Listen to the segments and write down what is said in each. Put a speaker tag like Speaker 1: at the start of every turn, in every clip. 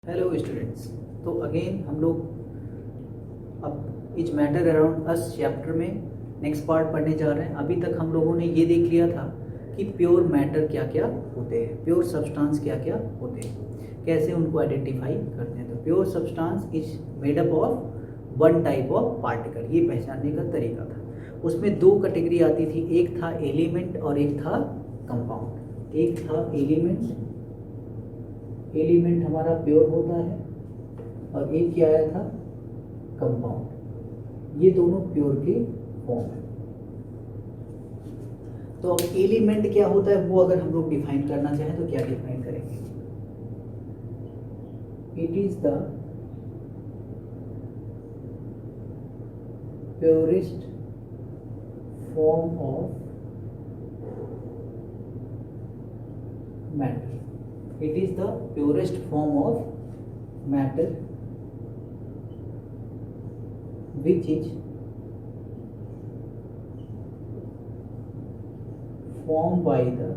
Speaker 1: Hello students. तो again हम लोग अब is matter around us chapter में नेक्स्ट पार्ट पढ़ने जा रहे हैं। अभी तक हम लोगों ने ये देख लिया था कि प्योर मैटर क्या क्या होते हैं, प्योर सब्सटेंस क्या क्या होते हैं, कैसे उनको आइडेंटिफाई करते हैं। तो pure substance is made up of one type of particle, ये पहचानने का तरीका था। उसमें दो कैटेगरी आती थी, एक था एलिमेंट और एक था कंपाउंड। एक था एलिमेंट, एलिमेंट हमारा प्योर होता है, और एक क्या आया था, कंपाउंड। ये दोनों प्योर के फॉर्म है। तो अब एलिमेंट क्या होता है वो अगर हम लोग डिफाइन करना चाहें तो क्या डिफाइन करेंगे? It is the purest form of matter. It is the purest form of matter which is formed by the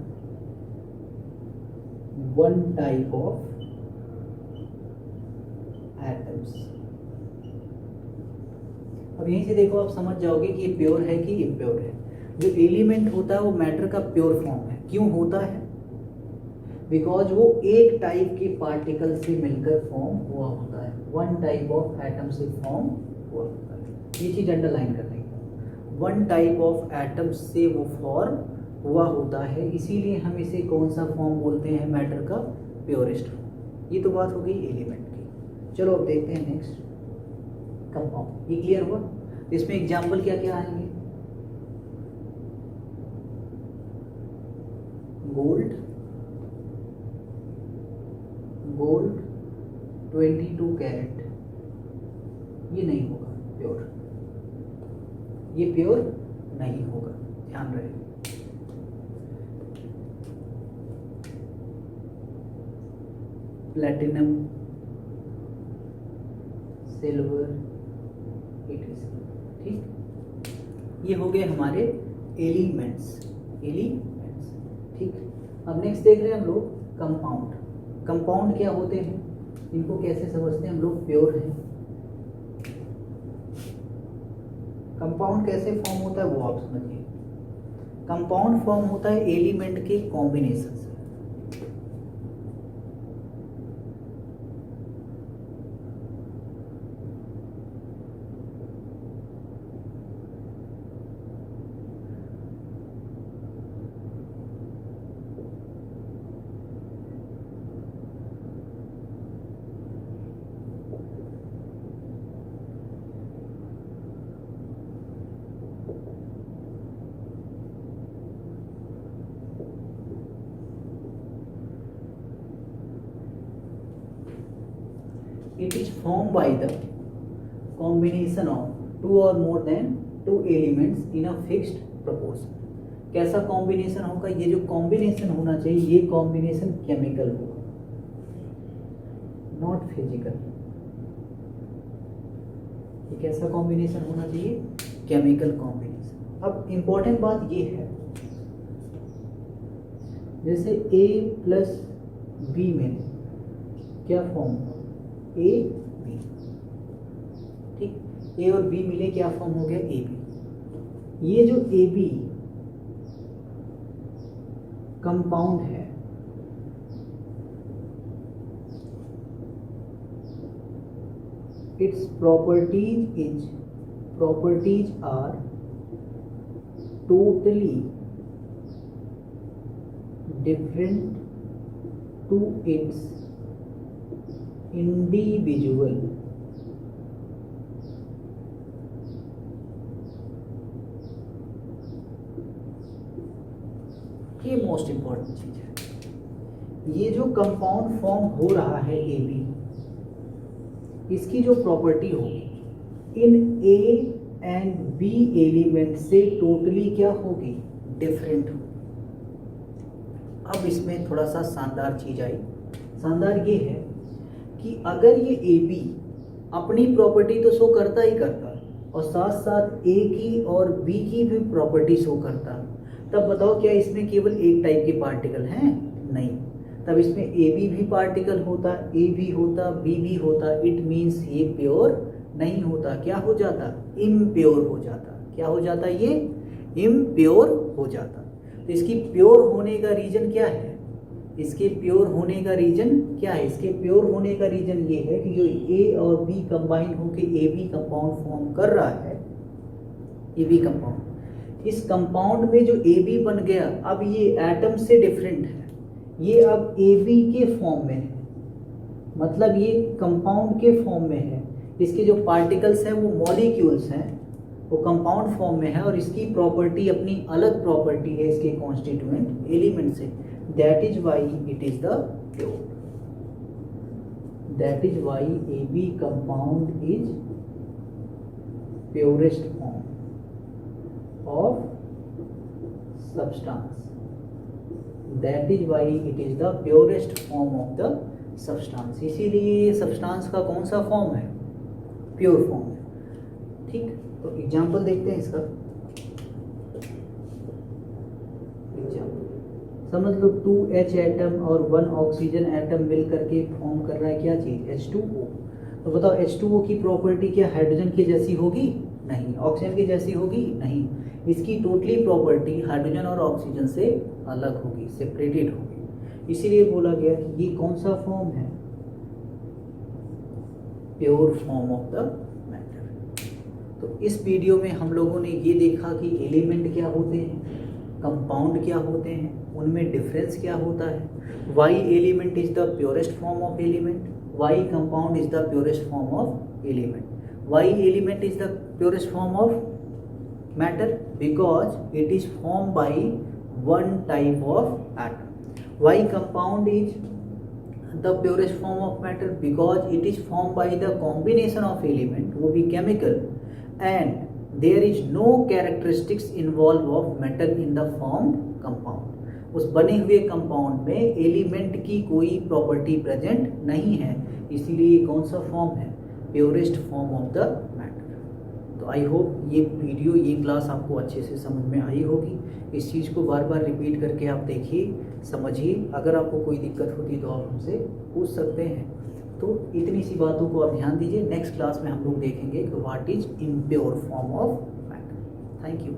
Speaker 1: one type of atoms। अब यहीं से देखो, आप समझ जाओगे कि ये प्योर है कि इम्प्योर है। जो एलिमेंट होता है वो मैटर का प्योर फॉर्म है। क्यों होता है? बिकॉज वो एक टाइप के पार्टिकल से मिलकर फॉर्म हुआ होता है, वन टाइप ऑफ एटम से फॉर्म हुआ होता है। ये चीज अंडरलाइन करने की, वन टाइप ऑफ एटम से वो फॉर्म हुआ होता है, इसीलिए हम इसे कौन सा फॉर्म बोलते हैं? मैटर का प्योरेस्ट फॉर्म। ये तो बात हो गई एलिमेंट की। चलो अब देखते हैं नेक्स्ट, कंपाउंड। ये क्लियर हुआ? इसमें एग्जाम्पल क्या क्या आएंगे? गोल्ड 22 कैरेट, ये नहीं होगा प्योर, ये प्योर नहीं होगा, ध्यान रहे। प्लैटिनम, सिल्वर, ठीक, ये हो गए हमारे एलिमेंट्स। ठीक। अब नेक्स्ट देख रहे हैं हम लोग कंपाउंड। कंपाउंड क्या होते हैं, इनको कैसे समझते हैं हम लोग? प्योर है। कंपाउंड कैसे फॉर्म होता है वो आप समझिए। कंपाउंड फॉर्म होता है एलिमेंट के कॉम्बिनेशन से। It is formed by the combination of two or more than two elements in a fixed proportion। कैसा कॉम्बिनेशन होगा? ये जो कॉम्बिनेशन होना चाहिए, ये कॉम्बिनेशन केमिकल होगा, नॉट फिजिकल। ये कैसा कॉम्बिनेशन होना चाहिए? Chemical combination. अब इंपॉर्टेंट बात ये है, जैसे A प्लस B में क्या फॉर्म हुआ? ए बी, ठीक। ए और बी मिले क्या फॉर्म हो गया? A B. ये जो ए बी कंपाउंड है, its properties are totally different to its individual ये मोस्ट इंपॉर्टेंट चीज है। ये जो कंपाउंड फॉर्म हो रहा है ए बी, इसकी जो प्रॉपर्टी होगी इन ए एंड बी एलिमेंट से टोटली क्या होगी? डिफरेंट होगी। अब इसमें थोड़ा सा शानदार चीज आई। शानदार ये है कि अगर ये ए बी अपनी प्रॉपर्टी तो शो करता ही करता है, और साथ साथ ए की और बी की भी प्रॉपर्टी शो करता है, तब बताओ क्या इसमें केवल एक टाइप के पार्टिकल हैं? नहीं। तब इसमें ए बी भी पार्टिकल होता, ए भी होता, बी भी होता, इट मीन्स ये प्योर नहीं होता, क्या हो जाता, इम्प्योर हो जाता। क्या हो जाता, ये इम्प्योर हो जाता। तो इसकी प्योर होने का रीजन क्या है, इसके प्योर होने का रीजन क्या है, इसके प्योर होने का रीजन ये है कि जो ए और बी कंबाइन होकर ए बी कंपाउंड फॉर्म कर रहा है, ए बी कंपाउंड, इस कंपाउंड में जो ए बी बन गया, अब ये एटम से डिफरेंट है, ये अब ए बी के फॉर्म में है, मतलब ये कंपाउंड के फॉर्म में है, इसके जो पार्टिकल्स हैं वो मॉलिक्यूल्स हैं, वो कंपाउंड फॉर्म में है, और इसकी प्रॉपर्टी अपनी अलग प्रॉपर्टी है इसके कॉन्स्टिट्यूएंट एलिमेंट से। That is why it is the pure, that is why A B compound is purest form of substance, that is why it is the purest form of the substance। इसीलिए substance का कौन सा form है, pure form है। ठीक, तो example देखते हैं इसका। एग्जांपल समझ लो 2H एटम और 1 ऑक्सीजन एटम मिल करके फॉर्म कर रहा है क्या चीज, H2O। तो बताओ H2O की प्रॉपर्टी क्या हाइड्रोजन की जैसी होगी, नहीं। ऑक्सीजन की जैसी होगी, नहीं। इसकी टोटली प्रॉपर्टी हाइड्रोजन और ऑक्सीजन से अलग होगी, सेपरेटेड होगी। इसीलिए बोला गया कि ये कौन सा फॉर्म है, pure form of the matter. तो इस वीडियो में हम लोगों ने ये देखा कि एलिमेंट क्या होते हैं, कंपाउंड क्या होते हैं, उनमें डिफरेंस क्या होता है। Why element is the purest form of element, why compound is the purest form of element. Why element is the purest form of matter? Because it is formed by one type of atom. Why compound is the purest form of matter? Because it is formed by the combination of element, वो भी chemical, and there is no characteristics involved of matter in the formed compound। उस बने हुए compound में element की कोई property present नहीं है, इसीलिए कौन सा फॉर्म है, purest form of the matter. तो आई होप ये वीडियो, ये क्लास आपको अच्छे से समझ में आई होगी। इस चीज़ को बार बार रिपीट करके आप देखिए, समझिए। अगर आपको कोई दिक्कत होती तो आप हमसे पूछ सकते हैं। तो इतनी सी बातों को आप ध्यान दीजिए। नेक्स्ट क्लास में हम लोग देखेंगे कि what is impure form of matter. Thank you.